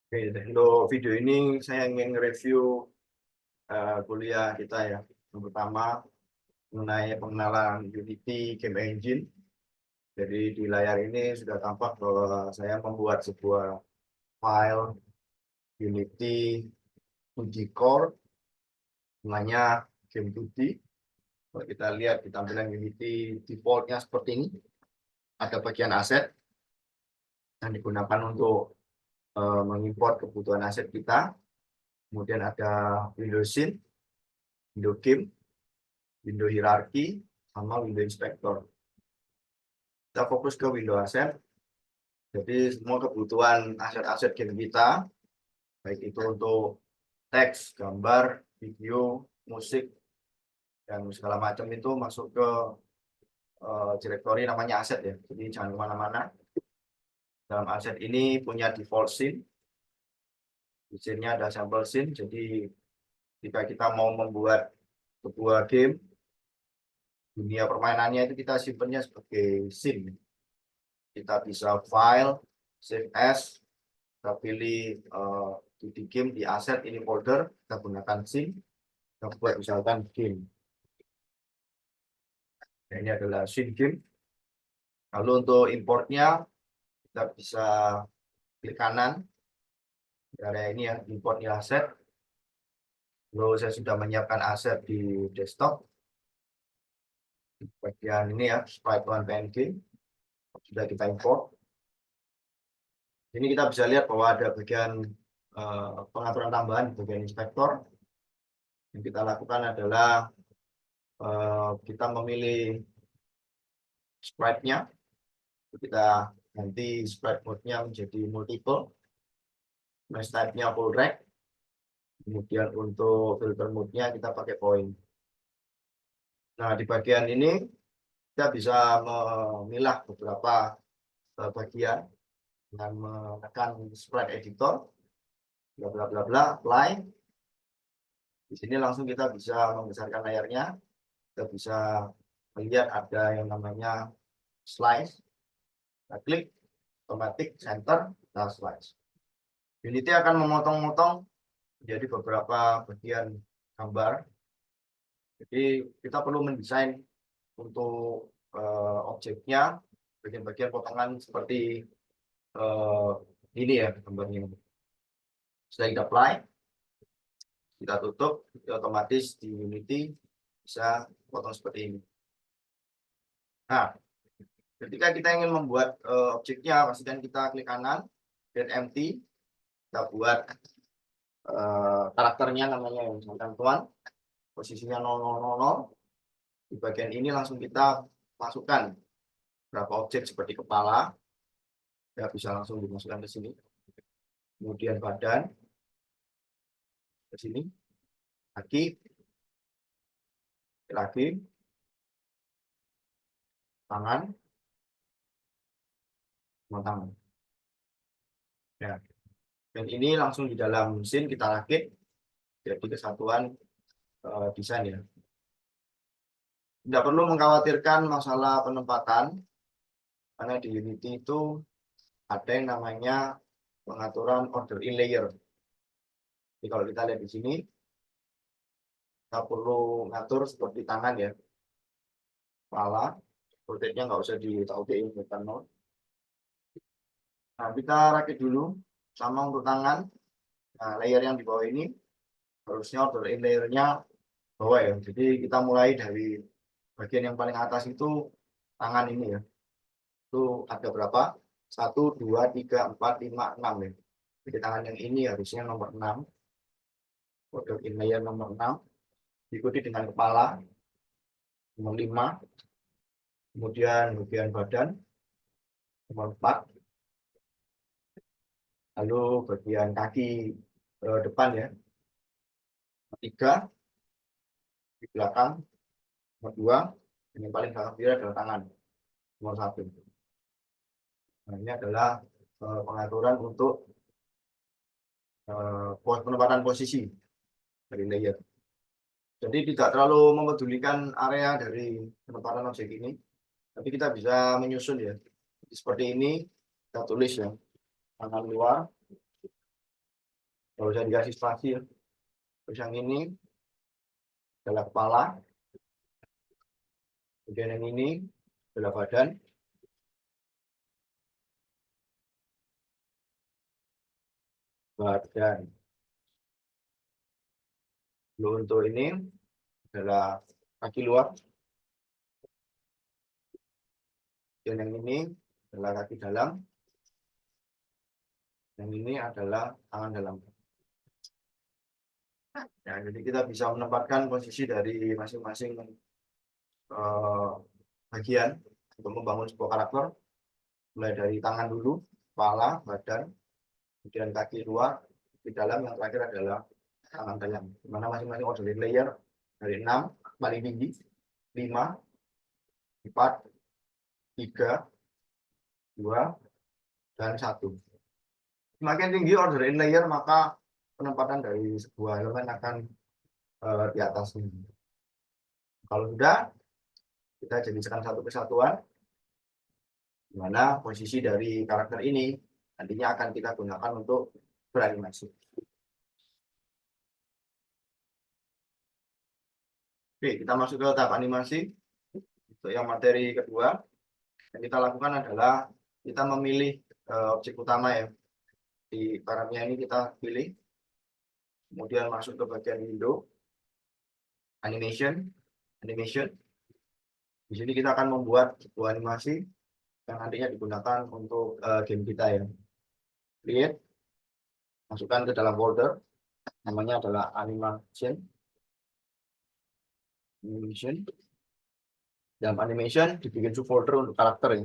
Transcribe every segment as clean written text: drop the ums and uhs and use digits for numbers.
Oke, untuk video ini saya ingin review kuliah kita ya. Yang pertama mengenai pengenalan Unity Game Engine. Jadi di layar ini sudah tampak bahwa saya membuat sebuah file Unity 2D Core, namanya Game 2D. Kalau kita lihat di tampilan Unity defaultnya seperti ini, ada bagian aset yang digunakan untuk mengimport kebutuhan aset kita. Kemudian ada window scene, window game, window hierarchy, sama window inspector. Kita fokus ke window asset. Jadi semua kebutuhan aset-aset game kita, baik itu untuk teks, gambar, video, musik, dan segala macam itu masuk ke direktori namanya aset ya. Jadi jangan kemana-mana. Dalam aset ini punya default scene. Di scene-nya ada sampel scene. Jadi jika kita mau membuat sebuah game, dunia permainannya itu kita simpennya sebagai scene. Kita bisa file, save as, kita pilih 2D game di aset ini folder, kita gunakan scene, kita buat misalkan game. Nah, ini adalah scene game. Lalu untuk importnya kita bisa klik kanan di area ini ya, import di aset. Lalu saya sudah menyiapkan aset di desktop. Bagian ini ya, sprite1.png sudah kita import. Ini kita bisa lihat bahwa ada bagian pengaturan tambahan di bagian inspektor. Yang kita lakukan adalah kita memilih sprite-nya, kita ganti sprite mode-nya menjadi multiple, mesh type-nya full rect, kemudian untuk filter mode-nya kita pakai point. Nah, di bagian ini kita bisa memilah beberapa bagian dengan menekan sprite editor, bla bla bla bla, apply. Di sini langsung kita bisa membesarkan layarnya, kita bisa melihat ada yang namanya slice. Kita klik, otomatis center, kita slice. Unity akan memotong-motong menjadi beberapa bagian gambar. Jadi kita perlu mendesain untuk objeknya, bagian-bagian potongan seperti ini ya gambarnya. Setelah kita apply, kita tutup, otomatis di Unity bisa potong seperti ini. Nah, ketika kita ingin membuat objeknya, pastikan kita klik kanan, create empty, kita buat karakternya namanya misalkan tuan, posisinya 0000. Di bagian ini langsung kita masukkan beberapa objek seperti kepala, ya bisa langsung dimasukkan ke sini. Kemudian badan, ke sini, kaki, lagi, tangan, tangan. Ya. Dan ini langsung di dalam mesin kita rakit jadi kesatuan desain ya. Tidak perlu mengkhawatirkan masalah penempatan, karena di Unity itu ada yang namanya pengaturan order in layer. Jadi kalau kita lihat di sini, kita perlu ngatur seperti tangan ya, kepala, rotate-nya nggak usah ditautein bukan nol. Nah, kita rakit dulu sama untuk tangan. Nah, layer yang di bawah ini harusnya order in layer-nya bawah ya. Jadi kita mulai dari bagian yang paling atas itu tangan ini ya. Itu ada berapa? 1, 2, 3, 4, 5, 6 ya. Jadi tangan yang ini harusnya nomor 6. Order in layer nomor 6. Diikuti dengan kepala nomor 5. Kemudian bagian badan nomor 4. Lalu bagian kaki depan ya. Nomor 3. Di belakang nomor 2. Dan yang paling belakang kiri adalah tangan nomor 1. Nah, ini adalah pengaturan untuk penempatan posisi dari layer. Jadi tidak terlalu memedulikan area dari penempatan objek ini, tapi kita bisa menyusun ya. Seperti ini kita tulis ya, tangan luar, Kalau saya dikasih spasi ya. Terus yang ini adalah kepala, kemudian yang ini adalah badan, Lalu untuk ini adalah kaki luar, dan yang ini adalah kaki dalam, yang ini adalah tangan dalam. Ya, jadi kita bisa menempatkan posisi dari masing-masing bagian untuk membangun sebuah karakter, mulai dari tangan dulu, kepala, badan, kemudian kaki luar, di dalam, yang terakhir adalah tangan dalam. Di mana masing-masing order layer dari 6 paling tinggi, 5, 4, 3, 2, dan 1. Semakin tinggi order in layer, maka penempatan dari sebuah elemen akan di atas ini. Kalau sudah, kita jadikan satu kesatuan, di mana posisi dari karakter ini nantinya akan kita gunakan untuk beranimasi. Oke, kita masuk ke tahap animasi. Untuk yang materi kedua, yang kita lakukan adalah kita memilih objek utama ya. Di barangnya ini kita pilih, kemudian masuk ke bagian window, animation. Di sini kita akan membuat sebuah animasi yang nantinya digunakan untuk game kita ya. Create, masukkan ke dalam folder, namanya adalah animation. Dalam animation dibikin subfolder untuk karakter ya,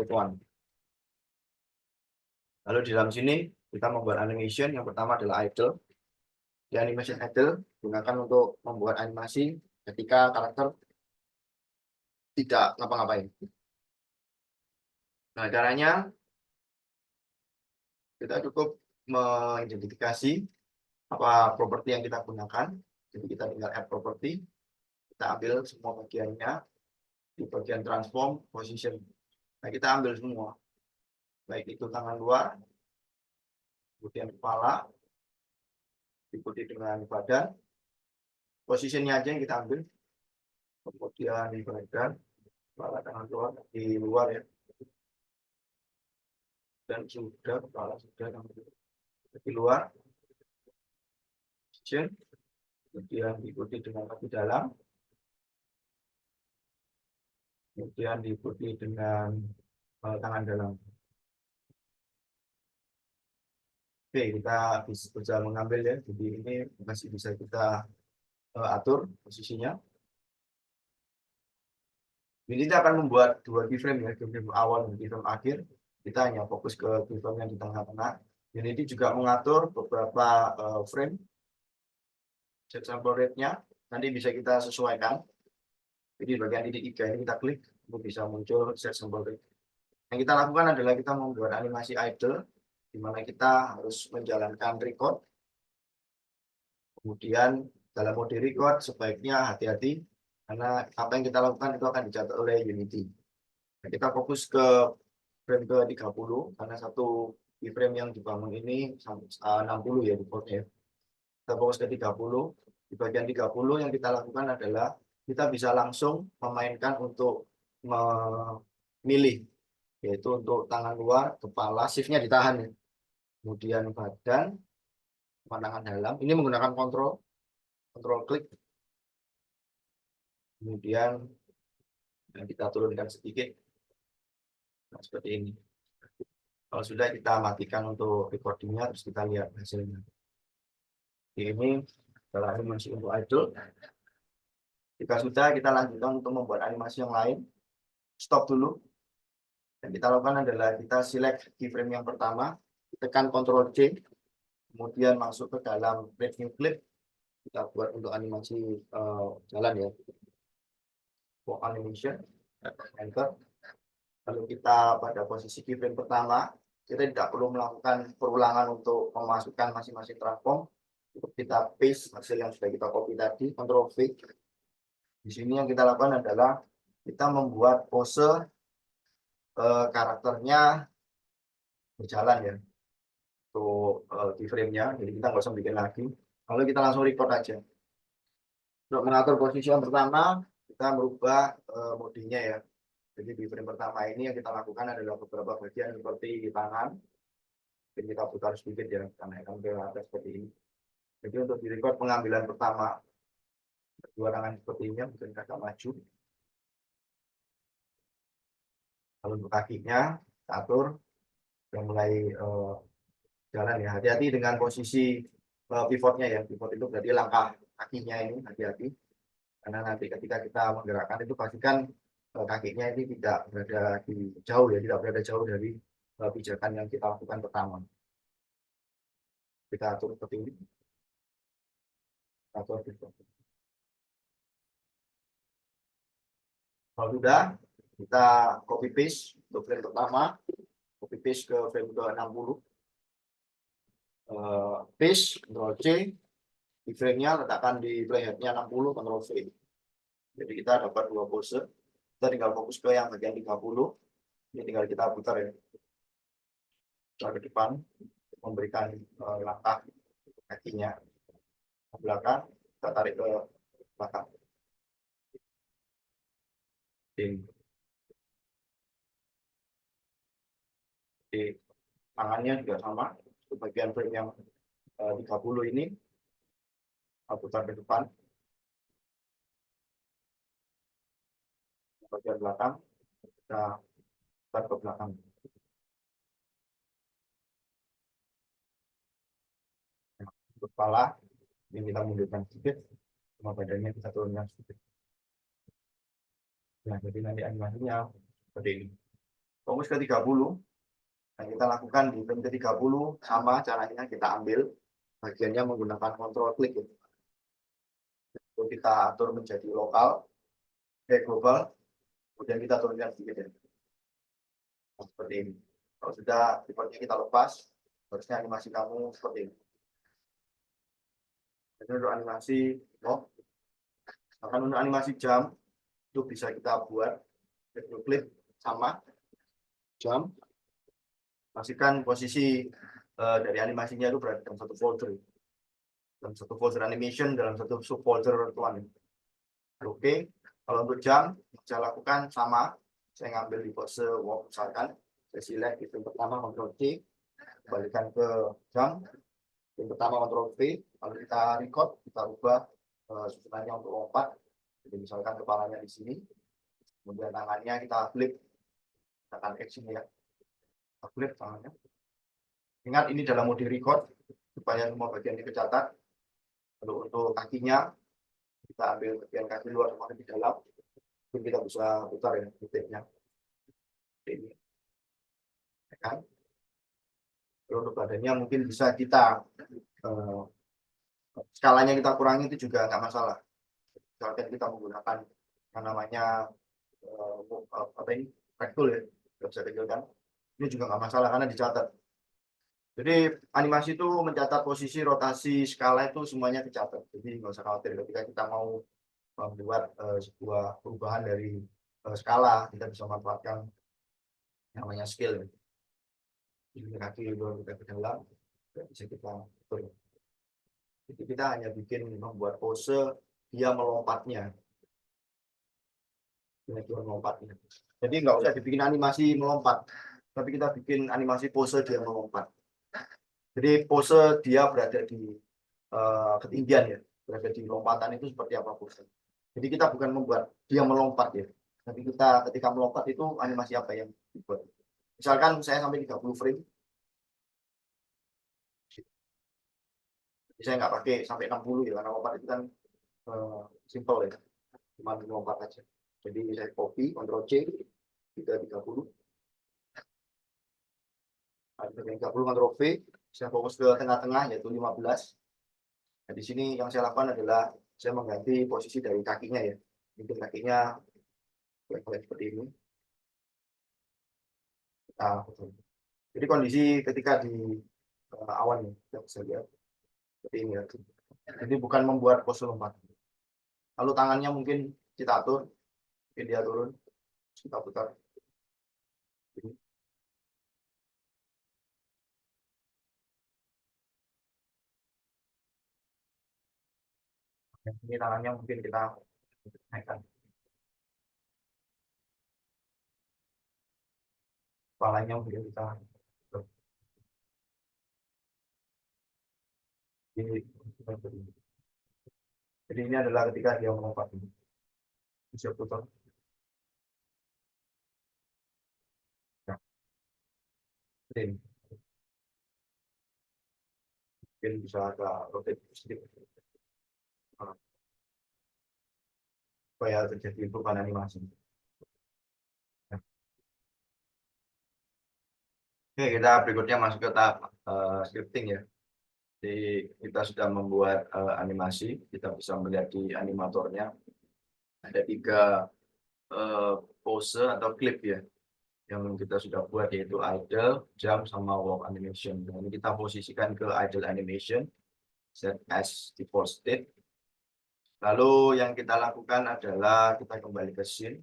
one. Lalu di dalam sini kita membuat animation. Yang pertama adalah idle. Di animation idle gunakan untuk membuat animasi ketika karakter tidak ngapa-ngapain. Nah, caranya kita cukup mengidentifikasi apa properti yang kita gunakan. Jadi kita tinggal add property, kita ambil semua bagiannya di bagian transform position. Nah, kita ambil semua, baik itu tangan luar, kemudian kepala, diikuti dengan badan, posisinya aja yang kita ambil, kemudian di badan, kepala, tangan luar di luar ya, dan sudah kepala sudah di luar, position, kemudian diikuti dengan kaki dalam, kemudian diikuti dengan tangan dalam. Oke, kita bisa mengambil ya, jadi ini masih bisa kita atur posisinya. Ini kita akan membuat dua keyframe ya, keyframe awal dan keyframe akhir. Kita hanya fokus ke keyframe yang di tengah-tengah. Dan ini juga mengatur beberapa frame set sample rate-nya. Nanti bisa kita sesuaikan. Jadi bagian titik 3 ini kita klik untuk bisa muncul set sample rate. Yang kita lakukan adalah kita membuat animasi idle, di mana kita harus menjalankan record. Kemudian dalam mode record sebaiknya hati-hati, karena apa yang kita lakukan itu akan dicatat oleh Unity. Nah, kita fokus ke frame ke 30, karena satu frame yang dibangun ini 60 ya defaultnya. Kita fokus ke 30. Di bagian 30 yang kita lakukan adalah kita bisa langsung memainkan untuk memilih, yaitu untuk tangan luar, kepala, shift-nya ditahan ya. Kemudian badan, tangan dalam. Ini menggunakan kontrol klik. Kemudian kita turunkan sedikit. Nah, seperti ini. Kalau sudah, kita matikan untuk recordingnya, terus kita lihat hasilnya. Ini adalah animasi untuk idle. Jika sudah, kita lanjutkan untuk membuat animasi yang lain. Stop dulu. Dan kita lakukan adalah kita select keyframe yang pertama, tekan Ctrl C, kemudian masuk ke dalam preview clip. Kita buat untuk animasi jalan ya. For animation, enter. Lalu kita pada posisi keyframe pertama, kita tidak perlu melakukan perulangan untuk memasukkan masing-masing transform. Cukup kita paste hasil yang sudah kita copy tadi, Ctrl V. Di sini yang kita lakukan adalah kita membuat pose karakternya berjalan ya. untuk di frame-nya, jadi kita nggak usah bikin lagi. Lalu kita langsung record aja. Untuk mengatur posisi yang pertama, kita merubah modenya ya. Jadi di frame pertama ini yang kita lakukan adalah beberapa bagian seperti di tangan. Jadi kita putar sedikit ya, kita naikkan ke atas seperti ini. Jadi untuk di record pengambilan pertama, dua tangan seperti ini, mungkin agak maju. Lalu untuk kakinya, kita atur, yang mulai jalan ya. Hati-hati dengan posisi pivotnya ya. Pivot itu berarti langkah kakinya ini, hati-hati. Karena nanti ketika kita menggerakkan itu pastikan kakinya ini tidak berada di jauh ya, tidak berada jauh dari pijakan yang kita lakukan pertama. Kita atur seperti ini. Atur pivot. Kalau sudah, kita copy paste untuk frame pertama, copy paste ke frame ke 60. Paste, Ctrl C, di frame-nya letakkan di playhead-nya 60, Ctrl V. Jadi kita dapat dua pose. Kita tinggal fokus ke yang bagian 30. Ini tinggal kita putar ya. Putar ke depan, memberikan langkah kakinya ke belakang, kita tarik ke belakang. Di tangannya juga sama. Untuk bagian frame yang 30 ini, kita putar ke depan. Bagian belakang, kita putar ke belakang. Untuk kepala, ini kita mundurkan sedikit, sama badannya kita turunkan sedikit. Nah, jadi nanti animasinya seperti ini. Fokus ke 30, yang kita lakukan di frame ke 30, sama caranya kita ambil bagiannya menggunakan control klik. Itu kita atur menjadi lokal, global, kemudian kita turunkan sedikit ya. Nah, seperti ini. Kalau sudah pivotnya kita lepas, harusnya animasi kamu seperti ini. Jadi untuk animasi akan untuk animasi jam itu bisa kita buat klik sama jam. Pastikan posisi dari animasinya itu berada dalam satu folder. Dalam satu folder animation, dalam satu subfolder tuan. Oke, kalau untuk jam, saya lakukan sama. Saya ngambil di pose walk misalkan. Saya select itu pertama, Ctrl C. Kembalikan ke jam. Yang pertama, Ctrl V. Lalu kita record, kita ubah susunannya untuk lompat. Jadi misalkan kepalanya di sini. Kemudian tangannya kita flip. Kita akan X ini ya. Kita flip tangannya. Ingat ini dalam mode record supaya semua bagian dicatat. Lalu untuk kakinya kita ambil bagian kaki luar sama di dalam. Mungkin kita bisa putar ya titiknya. Ini. Kan? Lalu untuk badannya mungkin bisa kita skalanya kita kurangi itu juga nggak masalah. Misalkan kita menggunakan yang namanya apa ini rectul ya, nggak bisa kecilkan. Ini juga nggak masalah karena dicatat. Jadi animasi itu mencatat posisi, rotasi, skala itu semuanya dicatat. Jadi nggak usah khawatir ketika kita mau membuat sebuah perubahan dari skala, kita bisa manfaatkan yang namanya scale. Jadi kaki kita ke dalam, bisa kita atur. Jadi kita hanya bikin membuat pose dia melompatnya. Melompatnya. Jadi nggak usah dibikin animasi melompat, tapi kita bikin animasi pose dia melompat. Jadi pose dia berada di ketinggian ya, berada di lompatan itu seperti apa pose. Jadi kita bukan membuat dia melompat ya, tapi kita ketika melompat itu animasi apa yang dibuat. Misalkan saya sampai 30 frame, jadi saya nggak pakai sampai 60 ya, karena lompat itu kan simple ya, cuma melompat aja. Jadi saya copy, Ctrl C, 30. Ada 30, Ctrl V, saya fokus ke tengah-tengah yaitu 15. Nah, di sini yang saya lakukan adalah saya mengganti posisi dari kakinya ya. Mungkin kakinya seperti ini. Nah, jadi kondisi ketika di awan ya, kita bisa lihat seperti ini ya. Jadi bukan membuat pose lompat. Lalu tangannya mungkin kita atur, mungkin dia turun, kita putar. Ini. Ini tangannya mungkin kita naikkan, kepalanya mungkin kita ini. Jadi ini adalah ketika dia melompat, bisa putar. Nah, ini mungkin bisa agak rotate sedikit supaya terjadi perubahan animasi. Nah, oke, kita berikutnya masuk ke tahap scripting ya. Jadi kita sudah membuat animasi, kita bisa melihat di animatornya ada 3 pose atau clip ya yang kita sudah buat, yaitu idle, jump, sama walk animation. Nah, ini kita posisikan ke idle animation, set as default state. Lalu yang kita lakukan adalah kita kembali ke scene,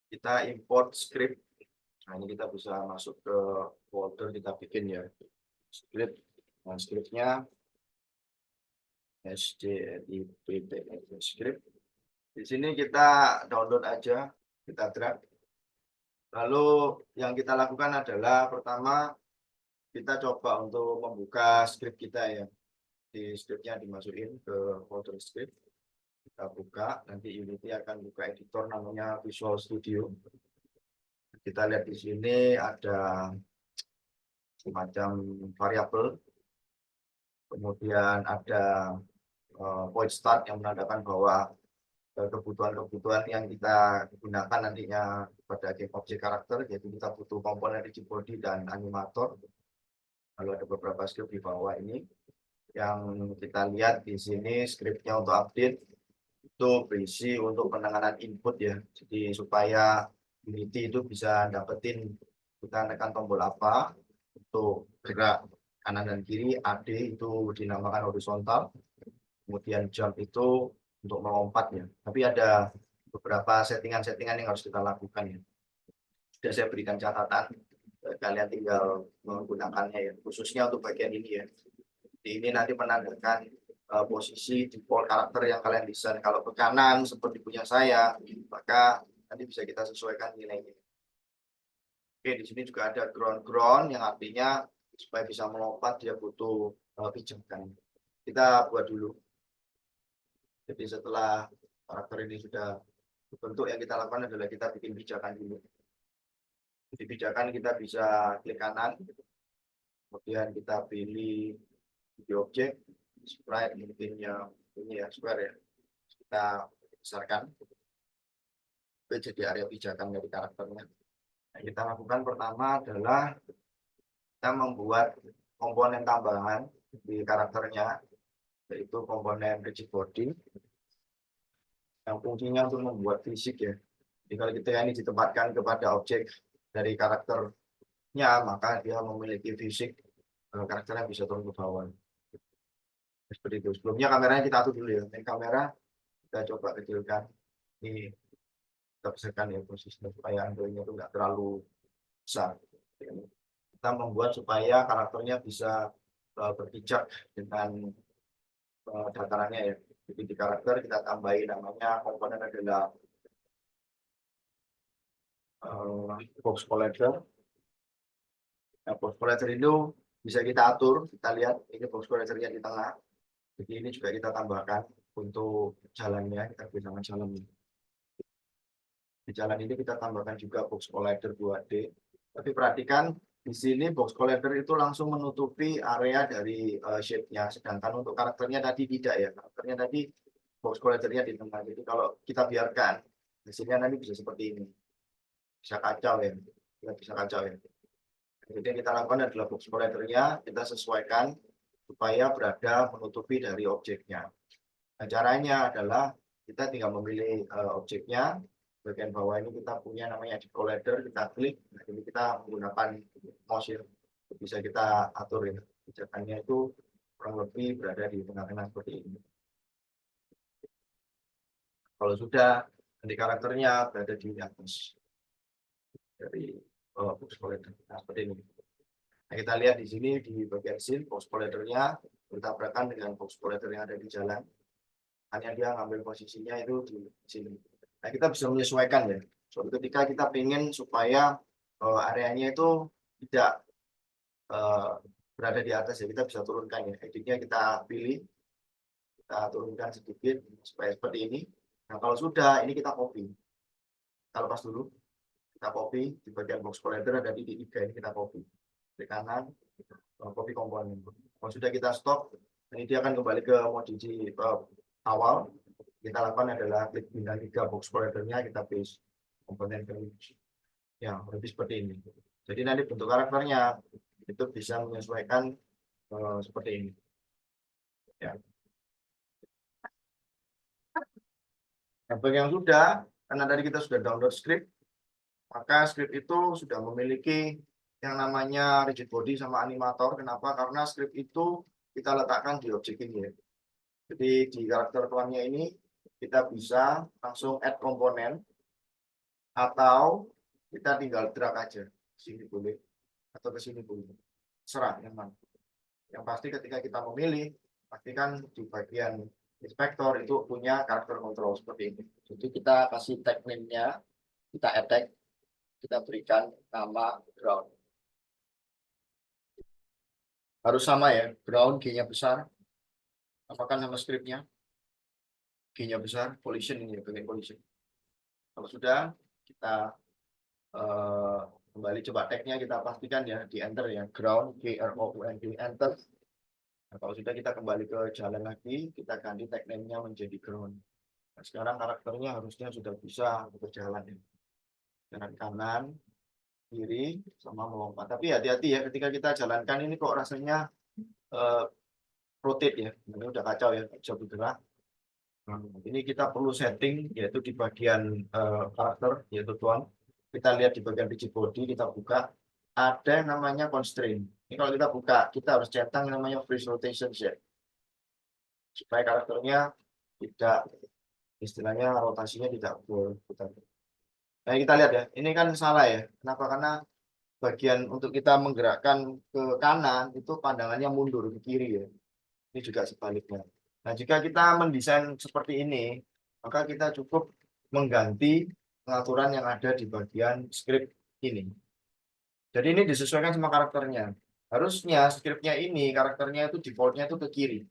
kita import script. Nah, ini kita bisa masuk ke folder, kita bikin ya script. Nah, scriptnya script. Di sini kita download aja, kita drag. Lalu yang kita lakukan adalah pertama kita coba untuk membuka script kita ya. Di scriptnya dimasukin ke folder script. Kita buka, nanti Unity akan buka editor namanya Visual Studio. Kita lihat di sini ada semacam variabel, kemudian ada point start yang menandakan bahwa kebutuhan-kebutuhan yang kita gunakan nantinya pada game object karakter, yaitu kita butuh komponen rigid body dan animator. Lalu ada beberapa script di bawah ini yang kita lihat di sini. Scriptnya untuk update itu berisi untuk penanganan input ya, jadi supaya Unity itu bisa dapetin kita tekan tombol apa untuk gerak kanan dan kiri. AD itu dinamakan horizontal, kemudian jump itu untuk melompat ya. Tapi ada beberapa settingan-settingan yang harus kita lakukan ya. Sudah saya berikan catatan, kalian tinggal menggunakannya ya, khususnya untuk bagian ini ya. Jadi ini nanti menandakan posisi default karakter yang kalian desain. Kalau ke kanan seperti punya saya, maka nanti bisa kita sesuaikan nilainya. Oke, di sini juga ada ground yang artinya supaya bisa melompat dia butuh pijakan. Kita buat dulu. Jadi setelah karakter ini sudah terbentuk, yang kita lakukan adalah kita bikin pijakan dulu. Di pijakan kita bisa klik kanan, kemudian kita pilih di objek, sprite mungkin yang ini ya, square ya. Kita besarkan jadi area pijakan dari karakternya. Yang kita lakukan pertama adalah kita membuat komponen tambahan di karakternya, yaitu komponen rigid body yang fungsinya untuk membuat fisik ya. Jadi kalau kita ini ditempatkan kepada objek dari karakternya, maka dia memiliki fisik, karakternya bisa turun ke bawah. Seperti itu. Sebelumnya kameranya kita atur dulu ya. Ini kamera kita coba kecilkan. Ini kita besarkan ya posisinya supaya angle-nya itu nggak terlalu besar. Kita membuat supaya karakternya bisa berpijak dengan datarannya ya. Jadi di karakter kita tambahin namanya komponen adalah box collider. Nah, box collider itu bisa kita atur. Kita lihat ini box collidernya di tengah. Jadi ini juga kita tambahkan untuk jalannya. Kita beri nama jalan. Di jalan ini kita tambahkan juga box collider 2D. Tapi perhatikan di sini box collider itu langsung menutupi area dari shape-nya. Sedangkan untuk karakternya tadi tidak ya. Karakternya tadi box collidernya di tengah. Jadi kalau kita biarkan, hasilnya nanti bisa seperti ini. Bisa kacau ya. Bisa kacau ya. Jadi yang kita lakukan adalah box collidernya kita sesuaikan supaya berada menutupi dari objeknya. Nah, caranya adalah kita tinggal memilih objeknya. Bagian bawah ini kita punya namanya edit collider, kita klik. Nah, ini kita menggunakan mouse ya. Bisa kita atur ya. Pijakannya itu kurang lebih berada di tengah-tengah seperti ini. Kalau sudah, nanti karakternya berada di atas dari box collider. Nah, seperti ini. Nah, kita lihat di sini di bagian scene, box collider-nya bertabrakan dengan box collider yang ada di jalan. hanya dia ngambil posisinya itu di sini. Nah, kita bisa menyesuaikan ya. Suatu ketika kita ingin supaya areanya itu tidak berada di atas ya, kita bisa turunkan ya. Editnya kita pilih, kita turunkan sedikit supaya seperti ini. Nah, kalau sudah, ini kita copy. Kita lepas dulu, kita copy di bagian box collider ada titik 3 ini kita copy. Di kanan, copy komponen. Kalau sudah kita stop, ini dia akan kembali ke mode awal. Kita lakukan adalah klik bintang 3 box collider-nya, kita paste komponen ke ya, lebih seperti ini. Jadi nanti bentuk karakternya itu bisa menyesuaikan seperti ini. Ya. Nah, bagi yang sudah, karena tadi kita sudah download script, maka script itu sudah memiliki yang namanya rigid body sama animator. Kenapa? Karena script itu kita letakkan di objek ini. Jadi di karakter tuannya ini kita bisa langsung add komponen atau kita tinggal drag aja. Sini boleh atau ke sini boleh. Serah yang mana. Yang pasti ketika kita memilih, pastikan di bagian inspektor itu punya karakter kontrol seperti ini. Jadi kita kasih tag name-nya, kita add, kita berikan nama ground. Harus sama ya, ground G-nya besar. Apakah nama scriptnya? G-nya besar, collision ini bagian collision. Kalau sudah, kita kembali coba tag-nya kita pastikan ya di enter ya, ground GROUND enter. Nah, kalau sudah kita kembali ke jalan lagi, kita ganti tag name-nya menjadi ground. Nah, sekarang karakternya harusnya sudah bisa berjalan ya. Jalan kanan, kiri, sama melompat. Tapi hati-hati ya ketika kita jalankan ini kok rasanya rotate ya. Ini udah kacau ya, bisa bergerak. Nah, ini kita perlu setting yaitu di bagian karakter yaitu tuan. Kita lihat di bagian rigid body, kita buka ada yang namanya constraint. Ini kalau kita buka, kita harus centang namanya freeze rotation shape supaya karakternya tidak istilahnya rotasinya tidak berputar. Nah, kita lihat ya, ini kan salah ya. Kenapa? Karena bagian untuk kita menggerakkan ke kanan itu pandangannya mundur ke kiri ya. Ini juga sebaliknya. Nah, jika kita mendesain seperti ini, maka kita cukup mengganti pengaturan yang ada di bagian script ini. Jadi ini disesuaikan sama karakternya. Harusnya scriptnya ini, karakternya itu defaultnya itu ke kiri.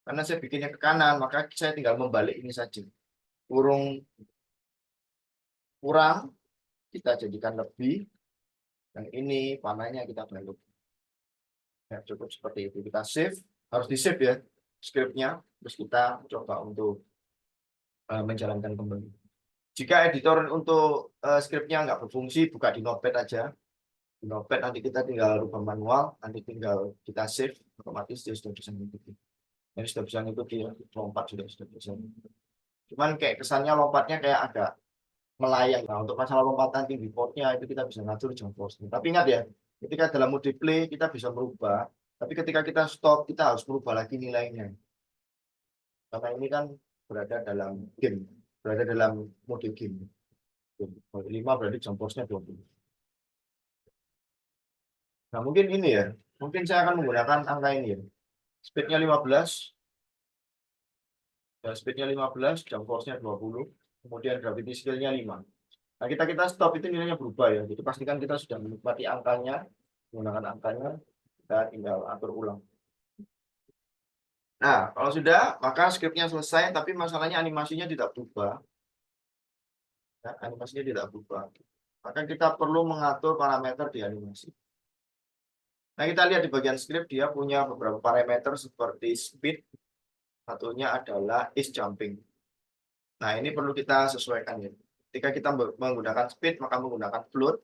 Karena saya bikinnya ke kanan, maka saya tinggal membalik ini saja. Kurang, kita jadikan lebih. Yang ini panahnya kita balik. Ya, cukup seperti itu. Kita save, harus di-save ya scriptnya. Terus kita coba untuk menjalankan kembali. Jika editor untuk scriptnya nggak berfungsi, buka di Notepad aja. Di Notepad nanti kita tinggal rubah manual, nanti tinggal kita save, otomatis dia sudah bisa mengikuti. Ini sudah bisa mengikuti ya, lompat sudah bisa. Cuman kayak kesannya lompatnya kayak agak melayang. Nah, untuk masalah lompatan tinggi portnya itu kita bisa ngatur jump force-nya. Tapi ingat ya, ketika dalam mode play kita bisa merubah, tapi ketika kita stop kita harus merubah lagi nilainya. Karena ini kan berada dalam game, berada dalam mode game. Mode 5 berarti jump force-nya 20. Nah, mungkin ini ya. Mungkin saya akan menggunakan angka ini ya. Speed-nya 15. Ya, speed-nya 15, jump force-nya 20. Kemudian gravity skill-nya 5. Nah, kita stop itu nilainya berubah ya. Jadi pastikan kita sudah menikmati angkanya, menggunakan angkanya, kita tinggal atur ulang. Nah, kalau sudah, maka script-nya selesai, tapi masalahnya animasinya tidak berubah. Ya, animasinya tidak berubah. Maka kita perlu mengatur parameter di animasi. Nah, kita lihat di bagian script dia punya beberapa parameter seperti speed, satunya adalah is jumping. Nah, ini perlu kita sesuaikan ya. Ketika kita menggunakan speed, maka menggunakan float.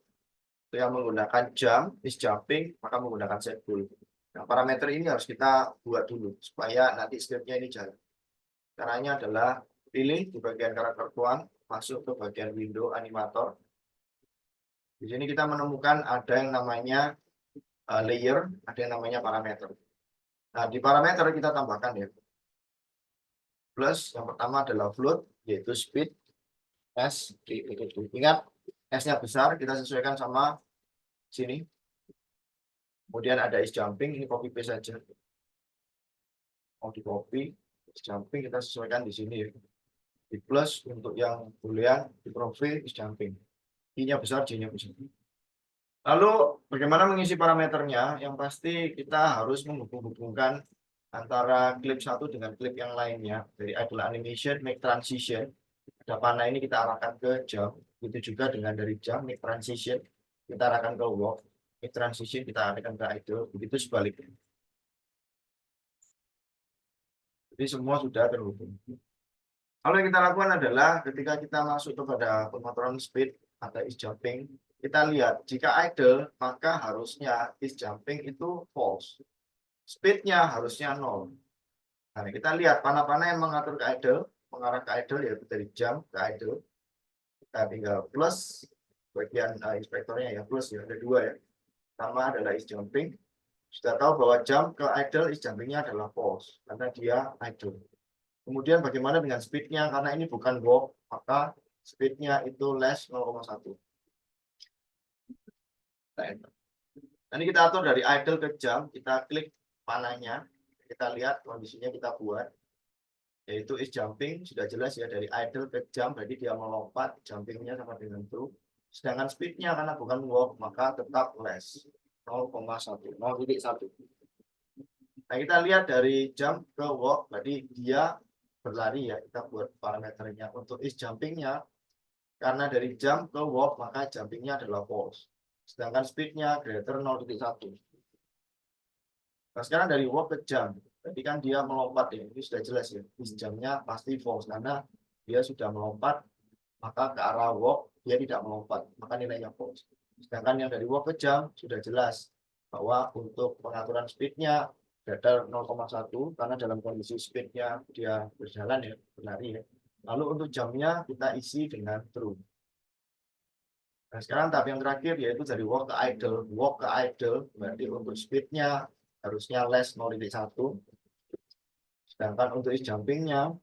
Yang menggunakan jump, is jumping, maka menggunakan set goal. Nah, parameter ini harus kita buat dulu supaya nanti scriptnya ini jalan. Caranya adalah pilih di bagian karakter tuan, masuk ke bagian window animator. Di sini kita menemukan ada yang namanya layer, ada yang namanya parameter. Nah, di parameter kita tambahkan ya. Plus yang pertama adalah float, yaitu speed, S, ingat S-nya besar, kita sesuaikan sama sini. Kemudian ada is jumping, ini copy paste saja. Mau di copy, is jumping kita sesuaikan di sini ya. Di plus untuk yang boolean, di profil is jumping. I-nya besar, J-nya besar. Lalu bagaimana mengisi parameternya? Yang pasti kita harus menghubung-hubungkan antara klip satu dengan klip yang lainnya. Dari idle animation, make transition. Ada panah ini kita arahkan ke jump. Itu juga dengan dari jump, make transition. Kita arahkan ke walk. Make transition kita arahkan ke idle. Begitu sebaliknya. Jadi semua sudah terhubung. Kalau yang kita lakukan adalah ketika kita masuk kepada pengaturan speed atau is jumping, kita lihat jika idle maka harusnya is jumping itu false. Speednya harusnya 0. Nah, kita lihat panah-panah yang mengatur ke idle, mengarah ke idle yaitu dari jump ke idle. Kita tinggal plus bagian inspektornya ya plus ya, ada 2 ya. Pertama adalah is jumping. Sudah tahu bahwa jump ke idle is jumpingnya adalah false karena dia idle. Kemudian bagaimana dengan speednya? Karena ini bukan walk, maka speednya itu less 0,1. Nanti kita atur dari idle ke jump, kita klik panahnya, kita lihat kondisinya kita buat, yaitu is jumping, sudah jelas ya dari idle ke jump, berarti dia melompat, jumpingnya sama dengan true. Sedangkan speednya karena bukan walk, maka tetap less 0,1. Nah kita lihat dari jump ke walk, berarti dia berlari ya, kita buat parameternya untuk is jumpingnya karena dari jump ke walk maka jumpingnya adalah false, sedangkan speednya greater 0,1. Nah sekarang dari walk ke jump berarti kan dia melompat ya, ini sudah jelas ya, is jumpnya pasti false karena dia sudah melompat, maka ke arah walk dia tidak melompat, maka nilainya false. Sedangkan yang dari walk ke jump sudah jelas bahwa untuk pengaturan speednya greater 0,1 karena dalam kondisi speednya dia berjalan ya, berlari ya. Lalu untuk jamnya kita isi dengan true. Nah sekarang tahap yang terakhir yaitu dari walk ke idle. Walk ke idle berarti untuk speednya harusnya less 0,1. Sedangkan untuk is jumpingnya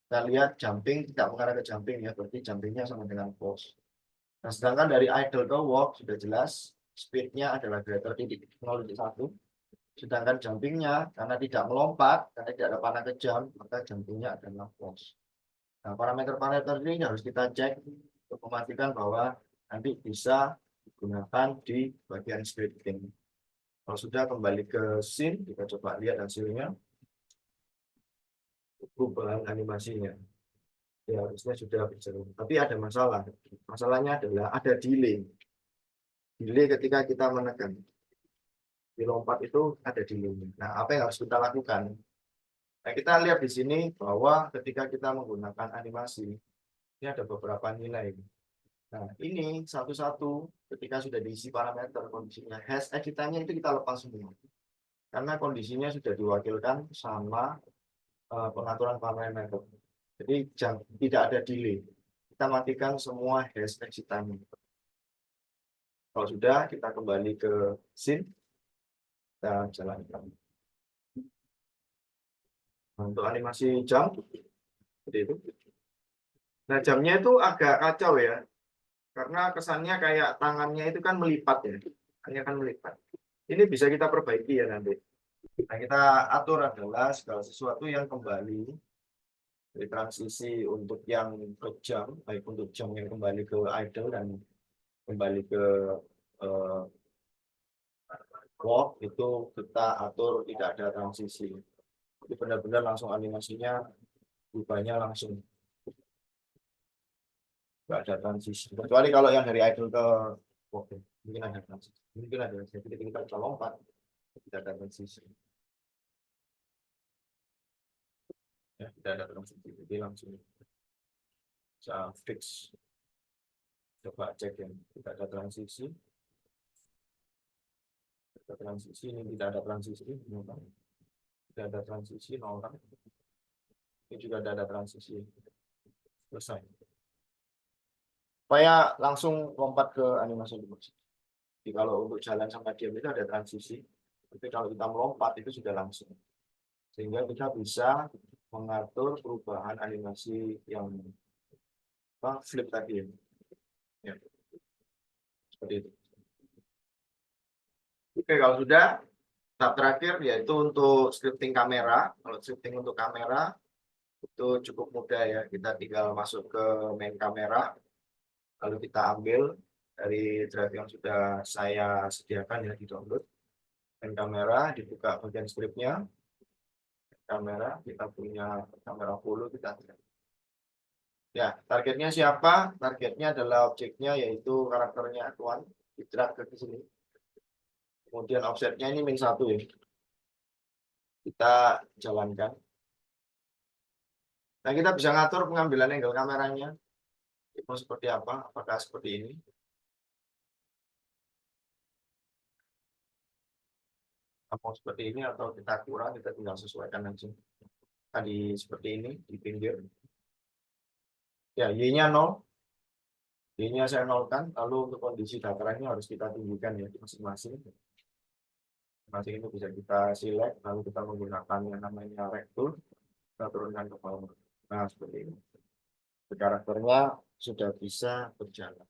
kita lihat jumping tidak mengarah ke jumping ya, berarti jumpingnya sama dengan false. Nah sedangkan dari idle ke walk sudah jelas speednya adalah greater 0,1. Sedangkan jumpingnya karena tidak melompat, karena tidak ada panah ke jump, maka jumpingnya adalah false. Nah, parameter-parameter ini harus kita cek untuk memastikan bahwa nanti bisa digunakan di bagian scripting. Kalau sudah kembali ke scene, kita coba lihat hasilnya. Perubahan animasinya. Ya, harusnya sudah berjalan. Tapi ada masalah. Masalahnya adalah ada delay. Delay ketika kita menekan. Di lompat itu ada delay. Nah, apa yang harus kita lakukan? Nah, kita lihat di sini bahwa ketika kita menggunakan animasi, ini ada beberapa nilai. Nah, ini satu-satu ketika sudah diisi parameter kondisinya, hash editannya itu kita lepas semua. Karena kondisinya sudah diwakilkan sama pengaturan parameter. Jadi tidak ada delay. Kita matikan semua hash editannya. Kalau sudah, kita kembali ke scene. Kita jalankan. Untuk animasi jam seperti itu. Nah jamnya itu agak kacau ya, karena kesannya kayak tangannya itu kan melipat ya, hanya kan melipat. Ini bisa kita perbaiki ya nanti. Nah kita atur adalah segala sesuatu yang kembali dari transisi untuk yang ke jam, baik untuk jam yang kembali ke idle dan kembali ke walk itu kita atur tidak ada transisi. Jadi benar-benar langsung animasinya berubahnya langsung. Nggak ada transisi. Kecuali kalau yang dari idle ke walk, mungkin ada transisi. Mungkin ada. Jadi kita bisa lompat, tidak ada transisi. Ya, tidak ada transisi. Jadi langsung bisa fix. Coba cek yang tidak ada transisi. Tidak ada transisi, ini tidak ada transisi. Tidak ada transisi, 0 kan. Ini juga tidak ada transisi. Selesai. Supaya langsung lompat ke animasi dulu. Jadi kalau untuk jalan sama diam itu ada transisi. Tapi kalau kita melompat itu sudah langsung. Sehingga kita bisa mengatur perubahan animasi yang flip tadi. Ya. Seperti itu. Oke, kalau sudah, tahap terakhir yaitu untuk scripting kamera. Kalau scripting untuk kamera, Itu cukup mudah ya, kita tinggal masuk ke main kamera, lalu kita ambil dari drive yang sudah saya sediakan ya, di download. Main kamera, dibuka bagian scriptnya, kamera, kita punya kamera full, kita ya, targetnya siapa? Targetnya adalah objeknya, yaitu karakternya Akuan, di-drag ke sini. Kemudian offsetnya ini -1 ya. Kita jalankan. Nah, kita bisa ngatur pengambilan angle kameranya. Mau seperti apa? Apakah seperti ini? Mau seperti ini atau kita kurang, kita tinggal sesuaikan aja. Tadi seperti ini di pinggir. Ya, Y-nya 0. Y-nya saya nolkan, lalu untuk kondisi datarannya harus kita tinggikan ya masing-masing. Masing itu bisa kita select, lalu kita menggunakan yang namanya rect tool, kita turunkan ke bawah. Nah, seperti ini. Karakternya sudah bisa berjalan.